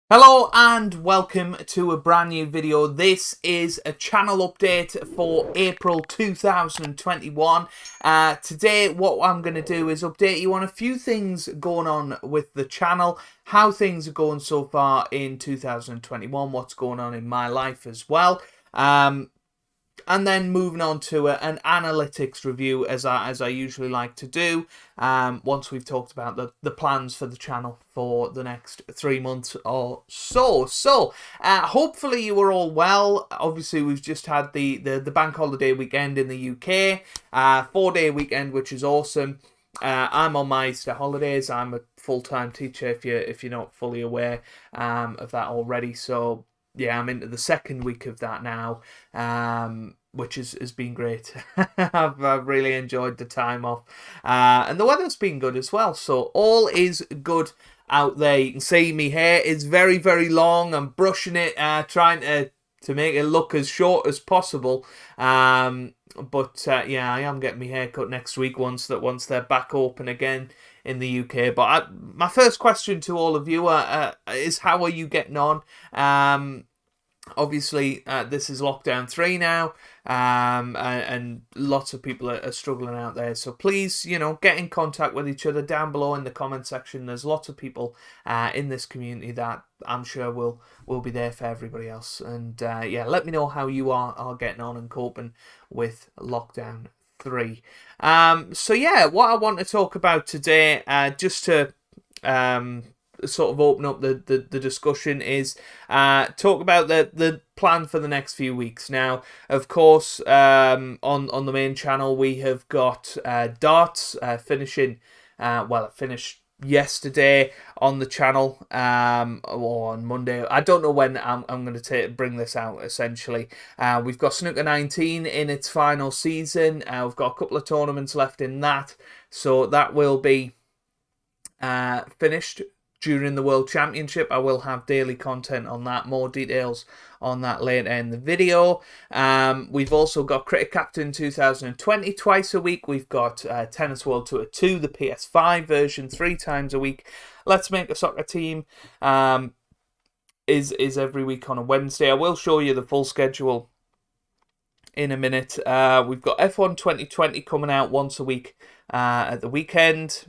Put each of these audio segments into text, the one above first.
Hello and welcome to a brand new video. This is a channel update for April 2021. Today what I'm going to do is update you on a few things going on with the channel, how things are going so far in 2021, what's going on in my life as well. And then moving on to an analytics review, as I usually like to do, once we've talked about the plans for the channel for the next 3 months or so. Hopefully you were all well. Obviously, we've just had the bank holiday weekend in the UK, 4-day weekend, which is awesome. I'm on my Easter holidays. I'm a full-time teacher, if you're not fully aware of that already. So yeah, I'm into the second week of that now, which has been great. I've really enjoyed the time off, and the weather's been good as well. So all is good out there. You can see my hair is very, very long. I'm brushing it, trying to make it look as short as possible. But yeah, I am getting my hair cut next week once they're back open again in the UK. But my first question to all of you is, how are you getting on? Obviously, this is lockdown 3 now, and lots of people are struggling out there. So please, get in contact with each other down below in the comment section. There's lots of people in this community that I'm sure will be there for everybody else. And yeah, let me know how you are getting on and coping with lockdown 3. So yeah, what I want to talk about today, just to sort of open up the discussion, is talk about the plan for the next few weeks. Now, of course, on the main channel we have got darts finishing. Well, it finished yesterday on the channel, or on Monday. I don't know when I'm going to bring this out. Essentially, we've got Snooker 19 in its final season. We've got a couple of tournaments left in that, so that will be finished during the World Championship. I will have daily content on that, more details on that later in the video. We've also got Cricket Captain 2020 twice a week. We've got Tennis World Tour 2, the PS5 version, 3 times a week. Let's Make a Soccer Team is every week on a Wednesday. I will show you the full schedule in a minute. We've got F1 2020 coming out once a week at the weekend,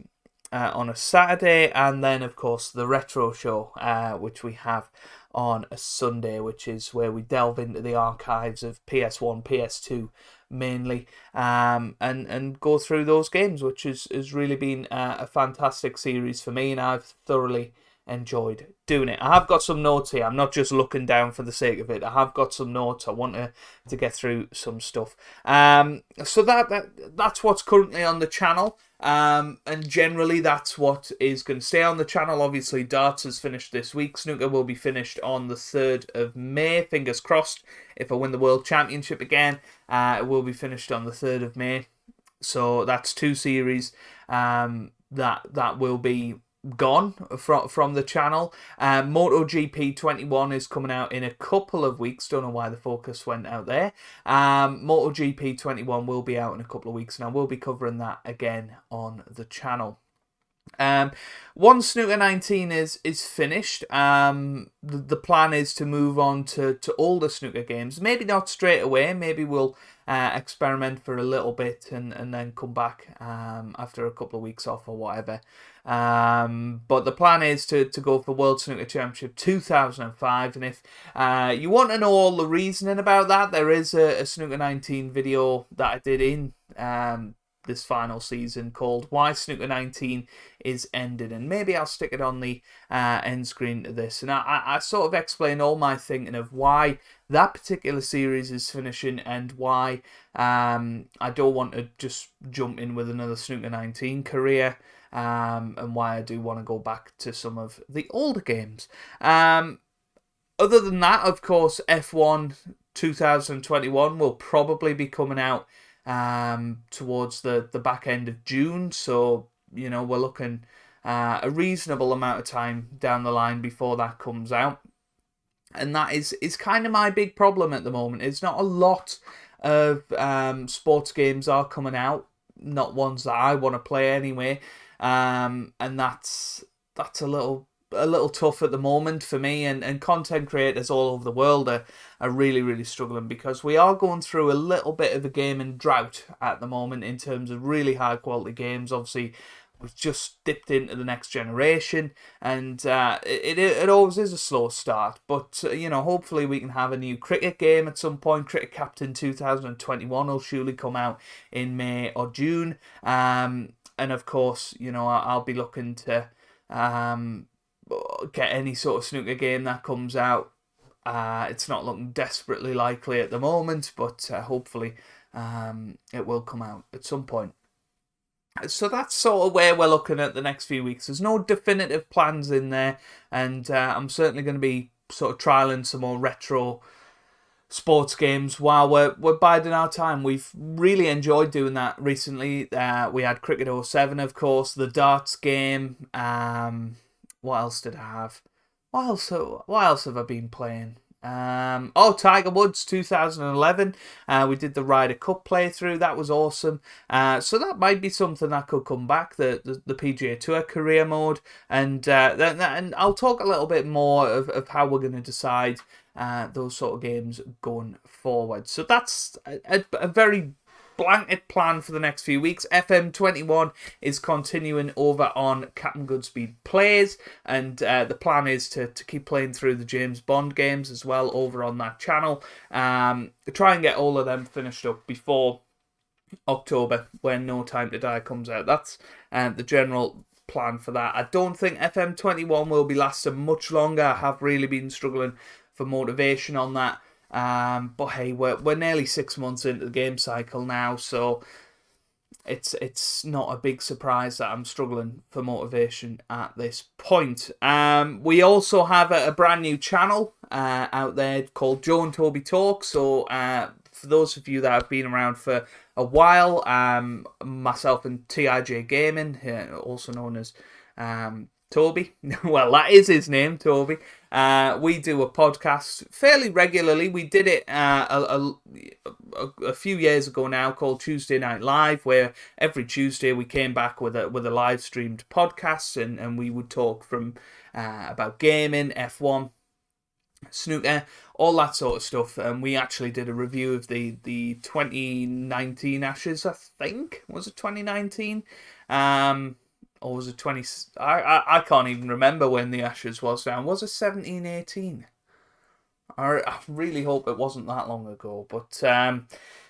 on a Saturday, and then of course the retro show, which we have on a Sunday, which is where we delve into the archives of PS1, PS2 mainly, and go through those games, which has really been a fantastic series for me, and I've thoroughly enjoyed doing it. I have got some notes here. I'm not just looking down for the sake of it. I have got some notes. I want to get through some stuff. So that's what's currently on the channel. And generally that's what is going to stay on the channel. Obviously, darts has finished this week. Snooker will be finished on the 3rd of May. Fingers crossed, if I win the World Championship again, it will be finished on the 3rd of May. So that's 2 series that will be gone from the channel. MotoGP 21 is coming out in a couple of weeks. Don't know why the focus went out there. MotoGP 21 will be out in a couple of weeks, and I will be covering that again on the channel. Once Snooker 19 is finished, the plan is to move on to older snooker games. Maybe not straight away. Maybe we'll experiment for a little bit and then come back after a couple of weeks off or whatever. But the plan is to go for World Snooker Championship 2005, and if you want to know all the reasoning about that, there is a Snooker 19 video that I did in this final season called Why Snooker 19 is Ended, and maybe I'll stick it on the end screen to this, and I sort of explain all my thinking of why that particular series is finishing, and why I don't want to just jump in with another Snooker 19 career, and why I do want to go back to some of the older games. Other than that, of course, F1 2021 will probably be coming out towards the back end of June, so we're looking a reasonable amount of time down the line before that comes out, and that is kind of my big problem at the moment. It's not a lot of sports games are coming out, not ones that I want to play anyway, and that's a little a little tough at the moment for me, and content creators all over the world are really, really struggling, because we are going through a little bit of a gaming drought at the moment in terms of really high quality games. Obviously, we've just dipped into the next generation, and it always is a slow start. But hopefully we can have a new cricket game at some point. Cricket Captain 2021 will surely come out in May or June. And of course, I'll be looking to get any sort of snooker game that comes out. It's not looking desperately likely at the moment, but hopefully it will come out at some point. So that's sort of where we're looking at the next few weeks. There's no definitive plans in there, and I'm certainly going to be sort of trialing some more retro sports games while we're biding our time. We've really enjoyed doing that recently. We had Cricket 07, of course, the darts game. What else did I have? What else have I been playing? Tiger Woods 2011. We did the Ryder Cup playthrough. That was awesome. So that might be something that could come back, the PGA Tour career mode, and I'll talk a little bit more of how we're going to decide those sort of games going forward. So that's a very blanket plan for the next few weeks. FM21 is continuing over on Captain Goodspeed Plays, and the plan is to keep playing through the James Bond games as well over on that channel. Try and get all of them finished up before October, when No Time to Die comes out. That's the general plan for that. I don't think FM21 will be lasting much longer. I have really been struggling for motivation on that. But hey, we're nearly 6 months into the game cycle now, so it's not a big surprise that I'm struggling for motivation at this point. We also have a brand new channel out there called Joe and Toby Talk. So for those of you that have been around for a while, myself and TIJ Gaming, also known as Toby, well, that is his name, Toby. We do a podcast fairly regularly. We did it a few years ago now, called Tuesday Night Live, where every Tuesday we came back with a live streamed podcast, and we would talk from about gaming, F1, snooker, all that sort of stuff. And we actually did a review of the 2019 Ashes, I think. Was it 2019? Or was it 20... I can't even remember when the Ashes was down. Was it 17-18? I really hope it wasn't that long ago. But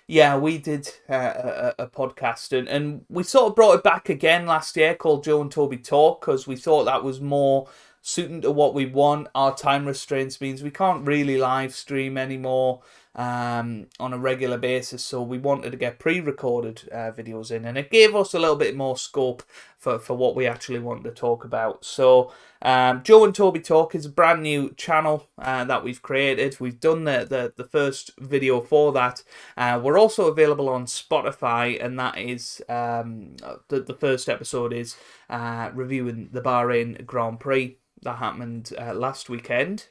yeah, we did a podcast, and we sort of brought it back again last year, called Joe and Toby Talk, because we thought that was more suiting to what we want. Our time restraints means we can't really live stream anymore on a regular basis, so we wanted to get pre-recorded videos in, and it gave us a little bit more scope for what we actually wanted to talk about. So Joe and Toby Talk is a brand new channel that we've created. We've done the first video for that. We're also available on Spotify, and that is the first episode is reviewing the Bahrain Grand Prix that happened last weekend.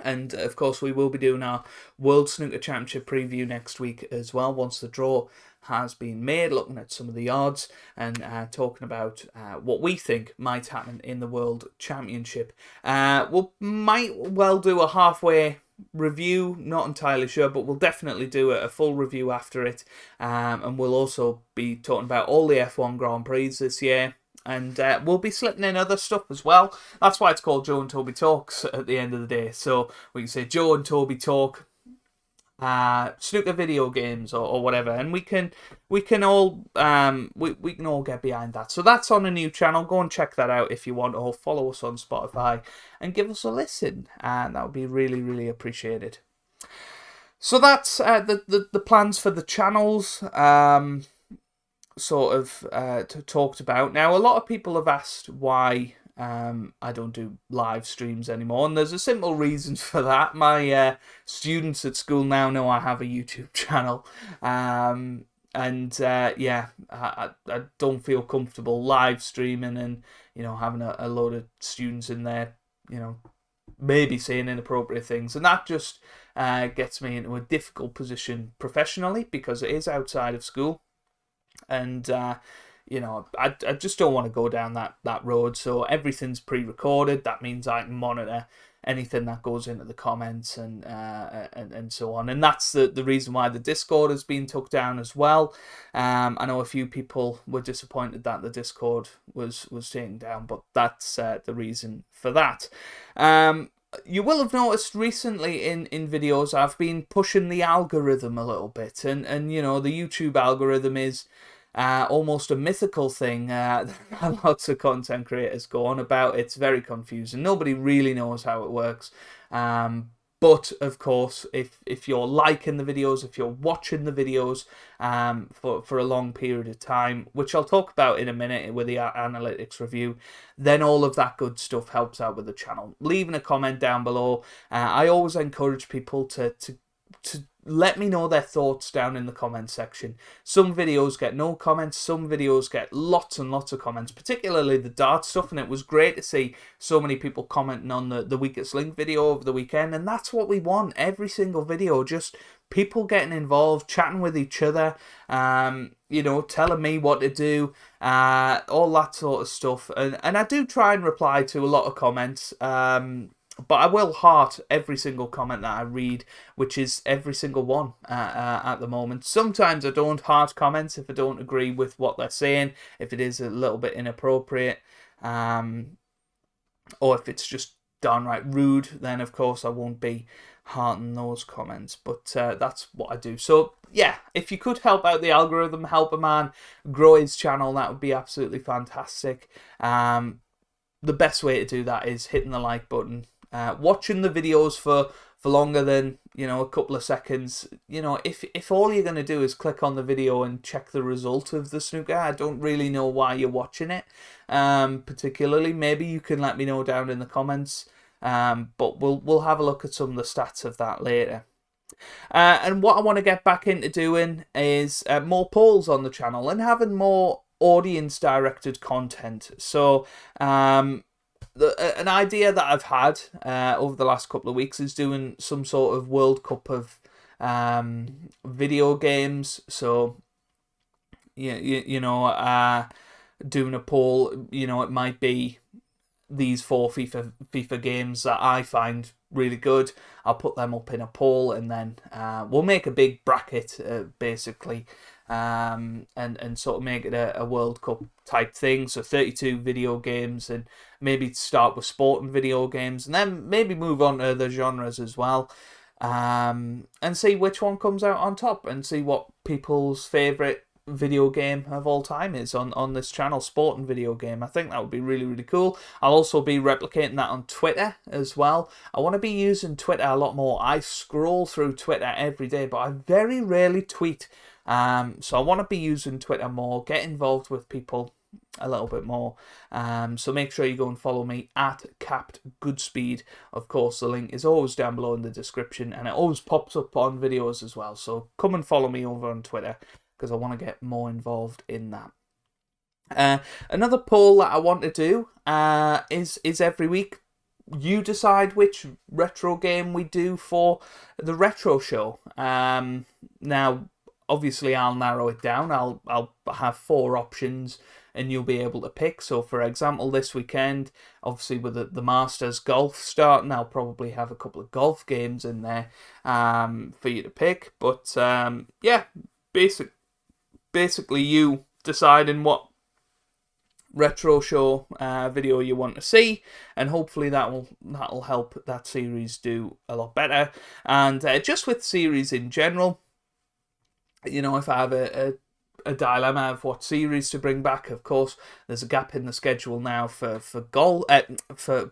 And of course, we will be doing our World Snooker Championship preview next week as well, once the draw has been made, looking at some of the odds and talking about what we think might happen in the World Championship. We might well do a halfway review, not entirely sure, but we'll definitely do a full review after it. And we'll also be talking about all the F1 Grand Prix this year. And we'll be slipping in other stuff as well. That's why it's called Joe and Toby Talks at the end of the day. So we can say Joe and Toby Talk snooker video games or whatever, and we can all we can all get behind that. So that's on a new channel. Go and check that out if you want, or follow us on Spotify and give us a listen, and that would be really, really appreciated. So that's the plans for the channels. Sort of talked about. Now, a lot of people have asked why I don't do live streams anymore, and there's a simple reason for that. My students at school now know I have a YouTube channel, and yeah, I don't feel comfortable live streaming and having a load of students in there, maybe saying inappropriate things, and that just gets me into a difficult position professionally, because it is outside of school. And you know, I just don't want to go down that road. So everything's pre-recorded. That means I can monitor anything that goes into the comments and so on. And that's the reason why the Discord has been took down as well. I know a few people were disappointed that the Discord was taken down, but that's the reason for that. You will have noticed recently in videos I've been pushing the algorithm a little bit, and you know, the YouTube algorithm is almost a mythical thing that lots of content creators go on about. It's very confusing. Nobody really knows how it works. But of course, if you're liking the videos, if you're watching the videos for a long period of time, which I'll talk about in a minute with the analytics review, then all of that good stuff helps out with the channel. Leaving a comment down below. I always encourage people to let me know their thoughts down in the comment section. Some videos get no comments, some videos get lots and lots of comments, particularly the dart stuff, and it was great to see so many people commenting on the weakest link video over the weekend, and that's what we want, every single video, just people getting involved, chatting with each other, you know, telling me what to do, all that sort of stuff, and I do try and reply to a lot of comments, but I will heart every single comment that I read, which is every single one at the moment. Sometimes I don't heart comments if I don't agree with what they're saying, if it is a little bit inappropriate, or if it's just downright rude, then of course I won't be hearting those comments. But that's what I do. So yeah, if you could help out the algorithm, help a man grow his channel, that would be absolutely fantastic. The best way to do that is hitting the like button. Watching the videos for longer than, you know, a couple of seconds. You know, if all you're going to do is click on the video and check the result of the snooker, I don't really know why you're watching it, particularly. Maybe you can let me know down in the comments, but we'll have a look at some of the stats of that later. And what I want to get back into doing is more polls on the channel and having more audience directed content. So an idea that I've had over the last couple of weeks is doing some sort of World Cup of video games. So you know, doing a poll. You know, it might be these 4 FIFA games that I find really good. I'll put them up in a poll, and then we'll make a big bracket basically. And sort of make it a World Cup type thing. So 32 video games, and maybe start with sporting video games, and then maybe move on to other genres as well, and see which one comes out on top, and see what people's favourite video game of all time is on this channel, sporting video game. I think that would be really, really cool. I'll also be replicating that on Twitter as well. I want to be using Twitter a lot more. I scroll through Twitter every day, but I very rarely tweet. So I want to be using Twitter more, get involved with people a little bit more. So make sure you go and follow me at CaptGoodspeed. Of course, the link is always down below in the description, and it always pops up on videos as well. So come and follow me over on Twitter, because I want to get more involved in that. Another poll that I want to do is every week you decide which retro game we do for the retro show. Now, obviously, I'll narrow it down. I'll have 4 options, and you'll be able to pick. So, for example, this weekend, obviously with the Masters golf starting, I'll probably have a couple of golf games in there for you to pick. But yeah, basically you deciding what retro show video you want to see, and hopefully that'll help that series do a lot better. And just with series in general, you know, if I have a dilemma of what series to bring back, of course, there's a gap in the schedule now for golf,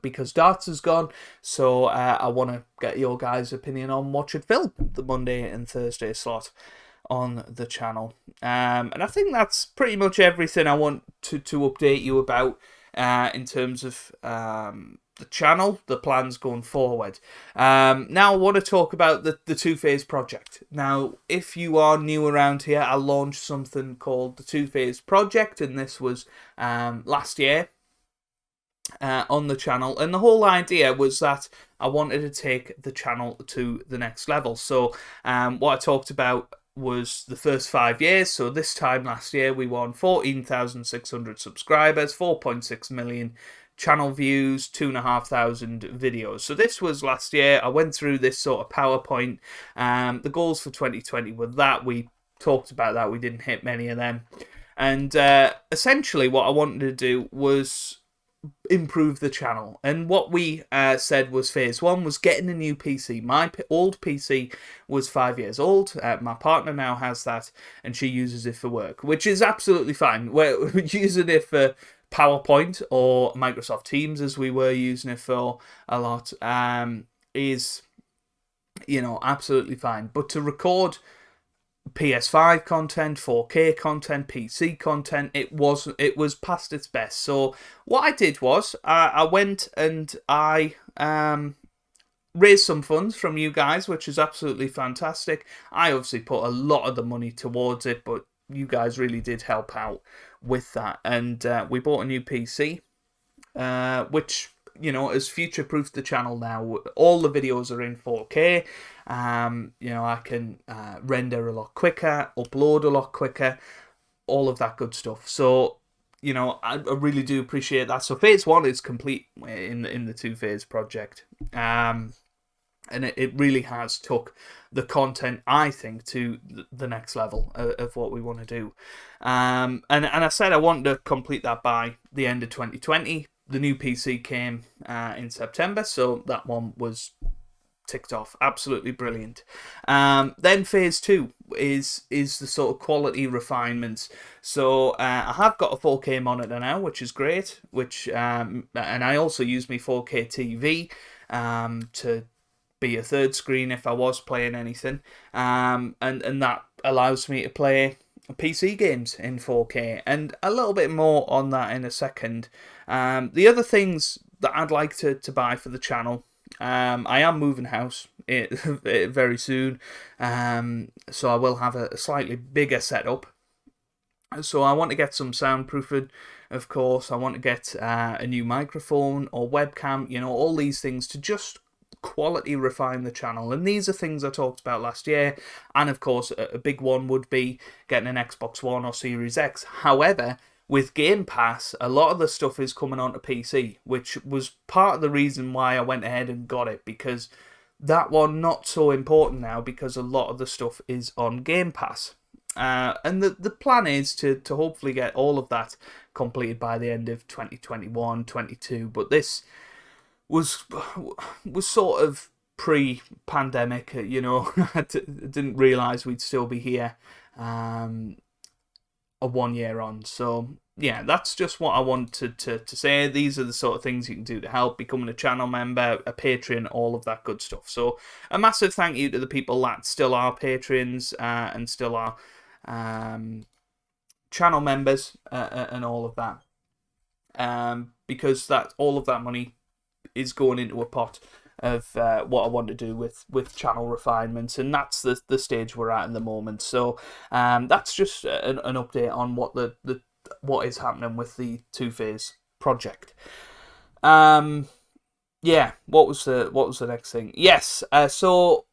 because darts is gone. So I want to get your guys' opinion on what should fill the Monday and Thursday slot on the channel. And I think that's pretty much everything I want to update you about in terms of the channel, the plans going forward. Now I want to talk about the two-phase project. Now, if you are new around here, I launched something called the two-phase project, and this was last year on the channel, and the whole idea was that I wanted to take the channel to the next level. So what I talked about was the first 5 years. So this time last year, we won 14,600 subscribers, 4.6 million channel views, 2,500 videos. So this was last year. I went through this sort of PowerPoint. The goals for 2020 were that. We talked about that. We didn't hit many of them. And essentially what I wanted to do was improve the channel. And what we said was phase one was getting a new PC. My old PC was 5 years old. My partner now has that, and she uses it for work, which is absolutely fine. We're using it for PowerPoint or Microsoft Teams, as we were using it for a lot, is, absolutely fine. But to record PS5 content, 4K content, PC content, it was past its best. So what I did was I went and I raised some funds from you guys, which is absolutely fantastic. I obviously put a lot of the money towards it, but you guys really did help out with that. And we bought a new PC, which has future-proofed the channel now. All the videos are in 4K. I can render a lot quicker, upload a lot quicker, all of that good stuff. So, I really do appreciate that. So phase one is complete in the two-phase project. And it really has took the content, I think, to the next level of what we want to do. And I said I wanted to complete that by the end of 2020. The new PC came in September, so that one was ticked off. Absolutely brilliant. Then phase two is the sort of quality refinements. So I have got a 4K monitor now, which is great. And I also use my 4K TV to be a third screen if I was playing anything. And that allows me to play PC games in 4K, and a little bit more on that in a second. The other things that I'd like to buy for the channel, I am moving house very soon, so I will have a slightly bigger setup. So I want to get some soundproofing, of course. I want to get a new microphone or webcam, all these things to just quality refine the channel. And these are things I talked about last year, and of course a big one would be getting an Xbox One or Series X. However, with Game Pass, a lot of the stuff is coming onto PC, which was part of the reason why I went ahead and got it, because that one not so important now, because a lot of the stuff is on Game Pass. And the plan is to hopefully get all of that completed by the end of 2021, 22. But this was sort of pre-pandemic, I didn't realise we'd still be here a 1 year on. So yeah, that's just what I wanted to say. These are the sort of things you can do to help: becoming a channel member, a patron, all of that good stuff. So a massive thank you to the people that still are patrons and still are channel members and all of that, because all of that money is going into a pot of what I want to do with channel refinements, and that's the stage we're at the moment. So that's just an update on what is happening with the two-phase project. Yeah, what was the next thing? Yes, so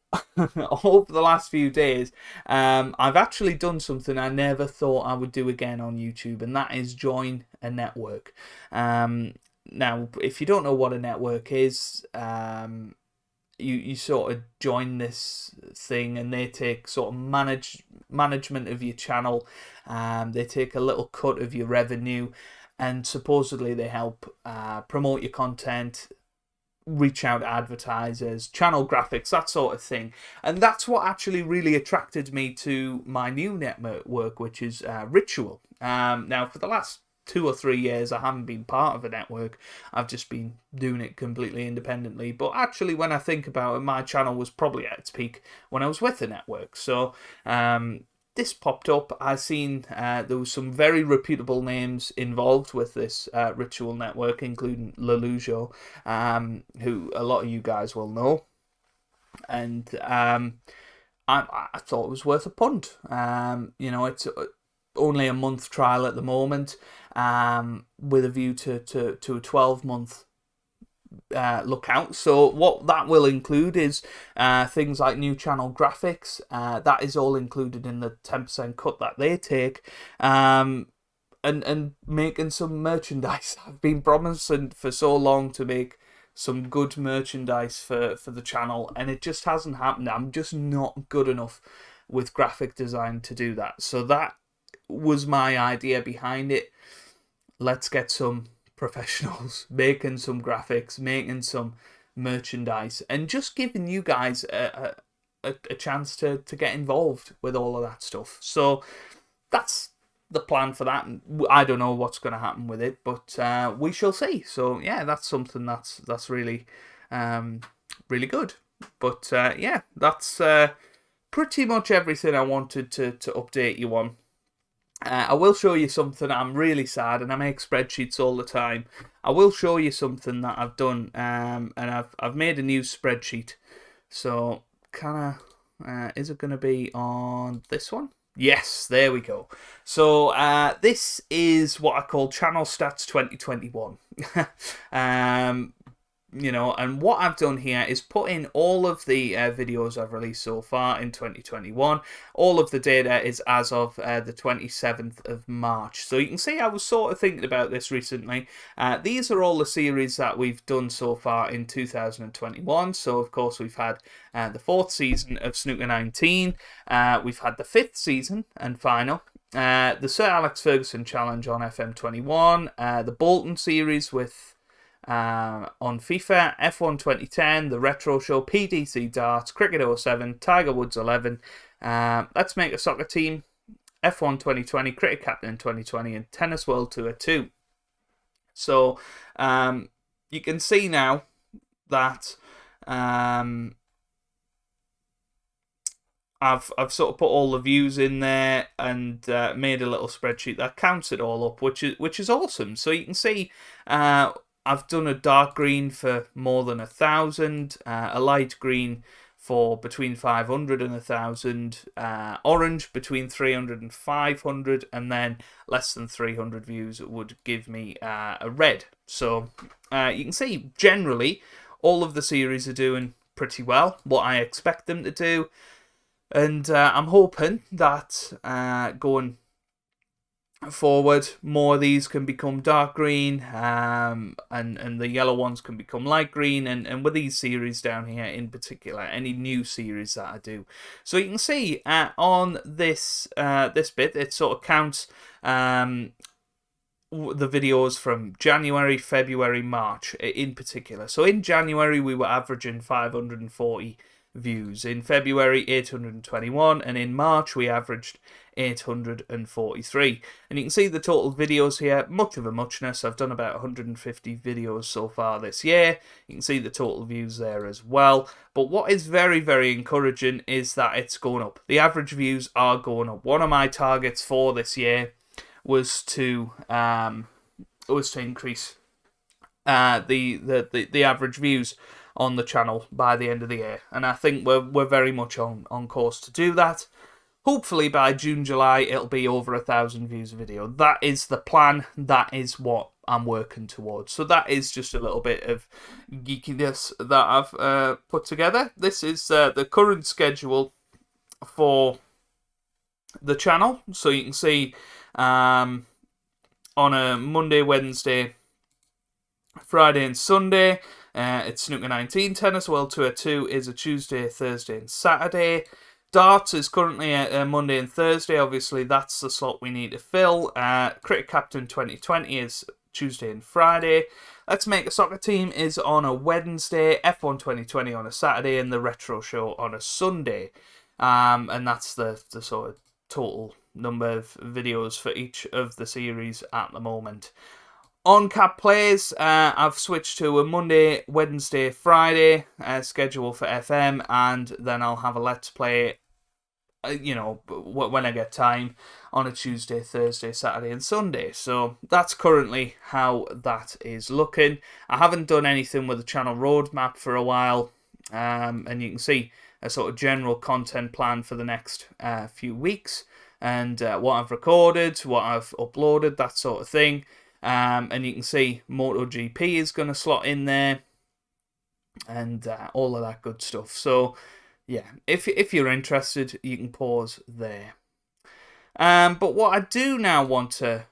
over the last few days, I've actually done something I never thought I would do again on YouTube, and that is join a network. Now, if you don't know what a network is, you sort of join this thing, and they take sort of management of your channel. They take a little cut of your revenue, and supposedly they help promote your content, reach out to advertisers, channel graphics, that sort of thing. And that's what actually really attracted me to my new network, which is Ritual. Now, for the last 2 or 3 years, I haven't been part of a network. I've just been doing it completely independently. But actually, when I think about it, my channel was probably at its peak when I was with the network. So this popped up. I seen there was some very reputable names involved with this Ritual network, including Lelujo, who a lot of you guys will know. And I thought it was worth a punt. It's only a month trial at the moment, with a view to a 12-month look out. So what that will include is things like new channel graphics. That is all included in the 10% cut that they take. And making some merchandise. I've been promising for so long to make some good merchandise for the channel, and it just hasn't happened. I'm just not good enough with graphic design to do that. So that was my idea behind it. Let's get some professionals making some graphics, making some merchandise, and just giving you guys a chance to get involved with all of that stuff. So that's the plan for that. I don't know what's going to happen with it, but we shall see. So yeah, that's something that's really really good. But yeah, that's pretty much everything I wanted to update you on. I will show you something. I'm really sad, and I make spreadsheets all the time. I will show you something that I've done, and I've made a new spreadsheet. So kind of, is it going to be on this one? Yes, there we go. So this is what I call Channel Stats 2021. You know, and what I've done here is put in all of the videos I've released so far in 2021. All of the data is as of the 27th of March. So you can see I was sort of thinking about this recently. These are all the series that we've done so far in 2021. So of course we've had the 4th season of Snooker 19. We've had the 5th season and final. The Sir Alex Ferguson Challenge on FM21. The Bolton series with on FIFA, F1 2010, the Retro Show, PDC Darts, Cricket 07, Tiger Woods 11, Let's Make a Soccer Team, F1 2020, Cricket Captain 2020, and Tennis World Tour 2. So you can see now that I've sort of put all the views in there and made a little spreadsheet that counts it all up, which is awesome. So you can see I've done a dark green for more than 1,000, a light green for between 500 and 1,000, orange between 300 and 500, and then less than 300 views would give me a red. So you can see generally all of the series are doing pretty well, what I expect them to do, and I'm hoping that going forward, more of these can become dark green, and the yellow ones can become light green, and with these series down here in particular, any new series that I do. So you can see on this this bit, it sort of counts the videos from January, February, March in particular. So in January we were averaging 540 views, in February 821, and in March we averaged 843. And you can see the total videos here, much of a muchness. I've done about 150 videos so far this year. You can see the total views there as well. But what is very, very encouraging is that it's going up. The average views are going up. One of my targets for this year was to increase the average views on the channel by the end of the year, and I think we're very much on course to do that. Hopefully by June, July, it'll be over 1,000 views a video. That is the plan. That is what I'm working towards. So that is just a little bit of geekiness that I've put together. This is the current schedule for the channel. So you can see on a Monday, Wednesday, Friday and Sunday, it's Snooker 19. Tennis World Tour 2 is a Tuesday, Thursday and Saturday. Darts is currently a Monday and Thursday. Obviously, that's the slot we need to fill. Cricket Captain 2020 is Tuesday and Friday. Let's Make a Soccer Team is on a Wednesday. F1 2020 on a Saturday. And the Retro Show on a Sunday. And that's the sort of total number of videos for each of the series at the moment. On Cap Plays, I've switched to a Monday, Wednesday, Friday schedule for FM, and then I'll have a Let's Play, you know, when I get time, on a Tuesday, Thursday, Saturday and Sunday. So that's currently how that is looking. I haven't done anything with the channel roadmap for a while, and you can see a sort of general content plan for the next few weeks, and what I've recorded, what I've uploaded, that sort of thing. And you can see MotoGP is going to slot in there. and all of that good stuff. So yeah, if you're interested, you can pause there. But what I do now want to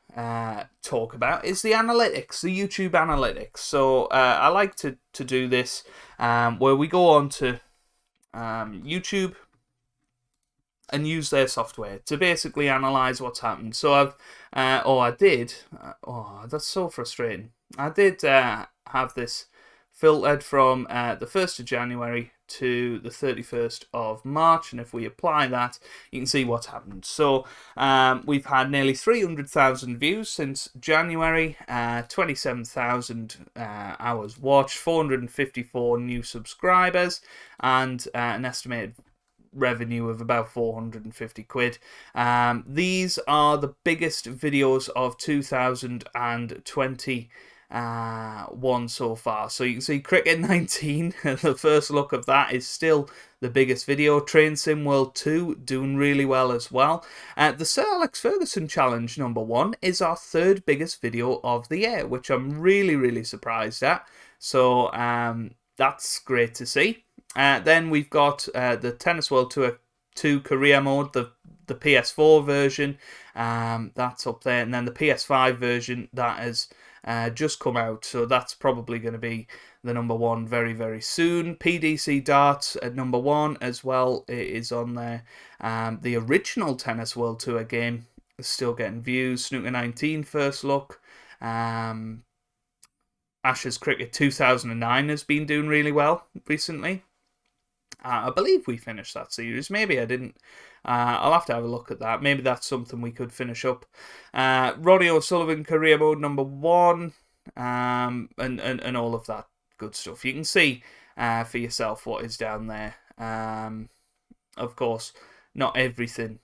talk about is the analytics, the YouTube analytics. So I like to do this where we go on to YouTube and use their software to basically analyze what's happened. So that's so frustrating. I did have this filtered from the 1st of January to the 31st of March, and if we apply that, you can see what's happened. So we've had nearly 300,000 views since January, 27,000 hours watched, 454 new subscribers, and an estimated revenue of about 450 quid. These are the biggest videos of 2020 one so far. So you can see Cricket 19, the first look of that is still the biggest video. Train Sim World 2 doing really well as well. The Sir Alex Ferguson Challenge #1 is our third biggest video of the year, which I'm really surprised at. So that's great to see. Then we've got the Tennis World Tour 2 Career Mode, the PS4 version, that's up there, and then the PS5 version that has just come out, so that's probably going to be the #1 very soon. PDC Darts at #1 as well, it is on there. The original Tennis World Tour game is still getting views. Snooker 19 first look. Ashes Cricket 2009 has been doing really well recently. I believe we finished that series. Maybe I didn't. I'll have to have a look at that. Maybe that's something we could finish up. Ronnie O'Sullivan Career Mode #1, and all of that good stuff. You can see for yourself what is down there. Of course, not everything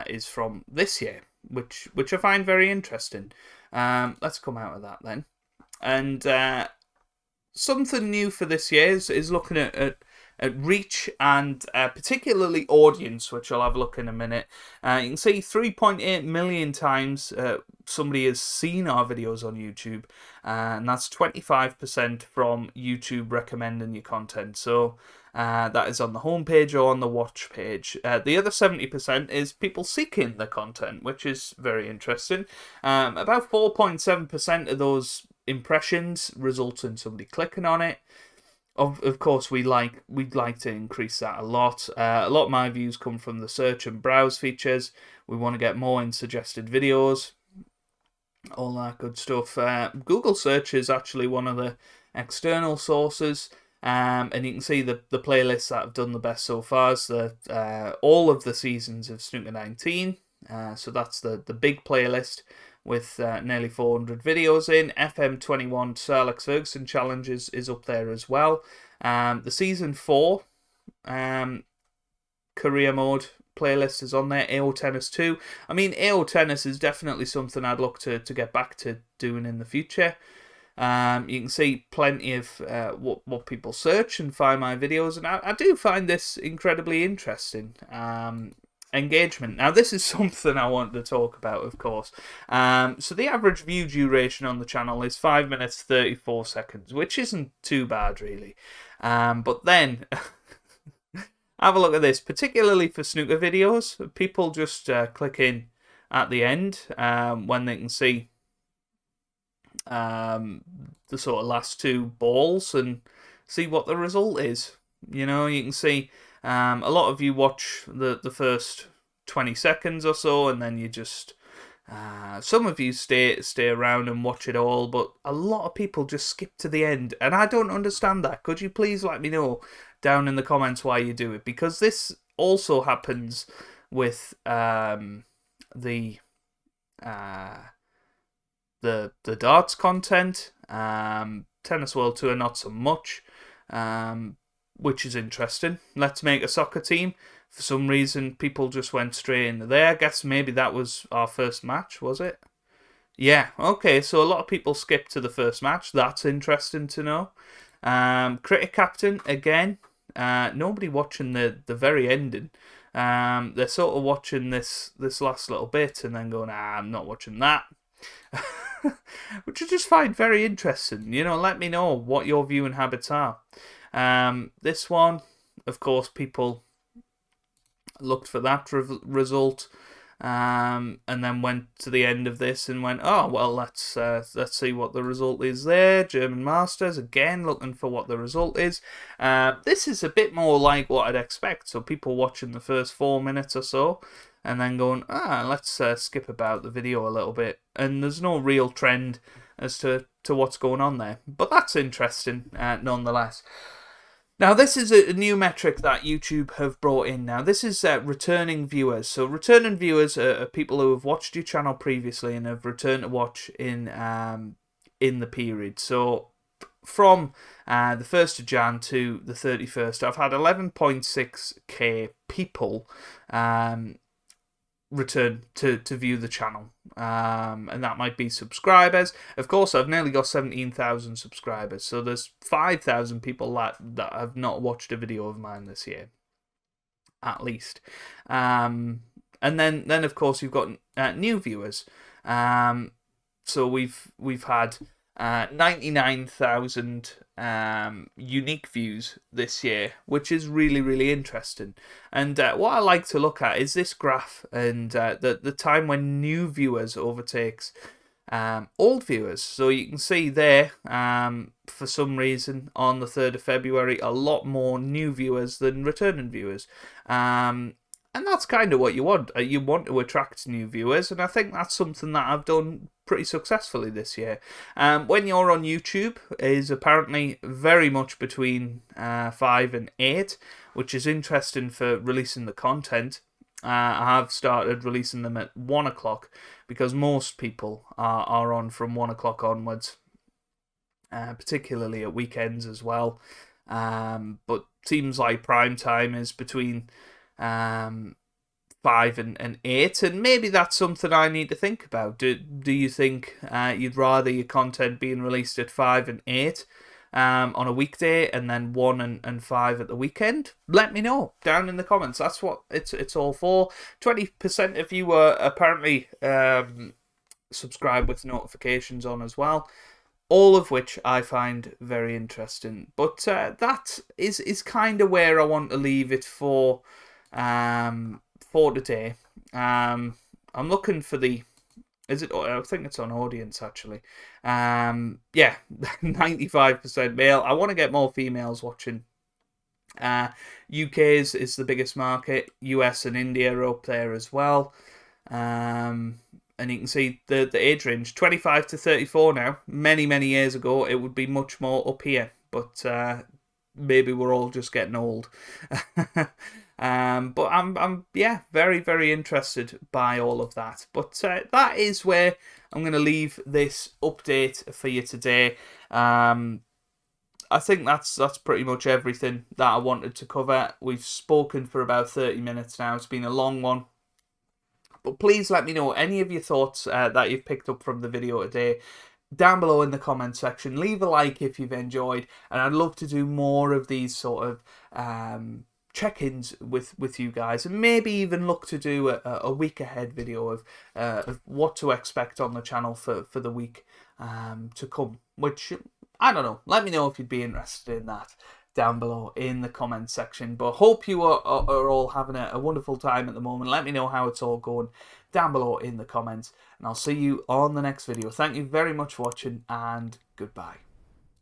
is from this year, which I find very interesting. Let's come out of that then. And something new for this year is looking at reach and particularly audience, which I'll have a look in a minute. You can see 3.8 million times somebody has seen our videos on YouTube, and that's 25% from YouTube recommending your content. So that is on the homepage or on the watch page. The other 70% is people seeking the content, which is very interesting. About 4.7% of those impressions result in somebody clicking on it. Of course, we'd like to increase that a lot. A lot of my views come from the search and browse features. We want to get more in suggested videos, all that good stuff. Google search is actually one of the external sources, and you can see the playlists that have done the best so far is all of the seasons of Snooker 19. So that's the big playlist with nearly 400 videos in. FM21 Sir Alex Ferguson Challenge is up there as well. The Season 4 Career Mode playlist is on there. AO Tennis 2. I mean, AO Tennis is definitely something I'd look to get back to doing in the future. You can see plenty of what people search and find my videos, and I do find this incredibly interesting. Engagement. Now, this is something I want to talk about, of course. So the average view duration on the channel is 5 minutes 34 seconds, which isn't too bad, really. But then, have a look at this. Particularly for snooker videos, people just click in at the end when they can see the sort of last two balls and see what the result is. You know, you can see a lot of you watch the first 20 seconds or so, and then you just some of you stay around and watch it all, but a lot of people just skip to the end, and I don't understand that. Could you please let me know down in the comments why you do it? Because this also happens with the darts content. Tennis World Tour not so much, which is interesting. Let's Make a Soccer Team. For some reason, people just went straight into there. I guess maybe that was our first match, was it? Yeah, okay, so a lot of people skipped to the first match. That's interesting to know. Cricket Captain, again, nobody watching the very ending. They're sort of watching this last little bit and then going, I'm not watching that. Which I just find very interesting. You know, let me know what your viewing habits are. This one, of course, people looked for that result, and then went to the end of this and went, oh well, let's see what the result is there. German Masters, again looking for what the result is. This is a bit more like what I'd expect. So people watching the first 4 minutes or so, and then going, let's skip about the video a little bit. And there's no real trend as to what's going on there, but that's interesting nonetheless. Now, this is a new metric that YouTube have brought in now. This is returning viewers. So returning viewers are people who have watched your channel previously and have returned to watch in the period. So from the 1st of Jan to the 31st, I've had 11.6k people return to view the channel, and that might be subscribers. Of course, I've nearly got 17,000 subscribers, so there's 5,000 people that have not watched a video of mine this year, at least. And then of course you've got new viewers. So we've had 99,000 unique views this year, which is really interesting. And what I like to look at is this graph, and the time when new viewers overtakes old viewers. So you can see there, for some reason, on the 3rd of February, a lot more new viewers than returning viewers. And that's kind of what you want. You want to attract new viewers, and I think that's something that I've done pretty successfully this year. When you're on YouTube is apparently very much between 5 and 8, which is interesting for releasing the content. I have started releasing them at 1 o'clock because most people are on from 1 o'clock onwards, particularly at weekends as well. But seems like prime time is between 5 and 8, and maybe that's something I need to think about. Do you think you'd rather your content being released at 5 and 8 on a weekday, and then 1 and 5 at the weekend? Let me know down in the comments. That's what it's all for. 20% of you are apparently subscribed with notifications on as well, all of which I find very interesting. But that is kind of where I want to leave it for today. I'm looking for the, is it, I think it's on audience actually. Yeah, 95% male. I want to get more females watching. UK's is the biggest market. US and India are up there as well. And you can see the age range, 25 to 34 now. Many years ago, it would be much more up here, but maybe we're all just getting old. But I'm very interested by all of that. But that is where I'm going to leave this update for you today. I think that's pretty much everything that I wanted to cover. We've spoken for about 30 minutes now. It's been a long one. But please let me know any of your thoughts that you've picked up from the video today down below in the comment section. Leave a like if you've enjoyed, and I'd love to do more of these sort of check-ins with you guys, and maybe even look to do a week ahead video of what to expect on the channel for the week to come, which, I don't know, let me know if you'd be interested in that down below in the comment section. But hope you are all having a wonderful time at the moment. Let me know how it's all going down below in the comments, and I'll see you on the next video. Thank you very much for watching, and goodbye.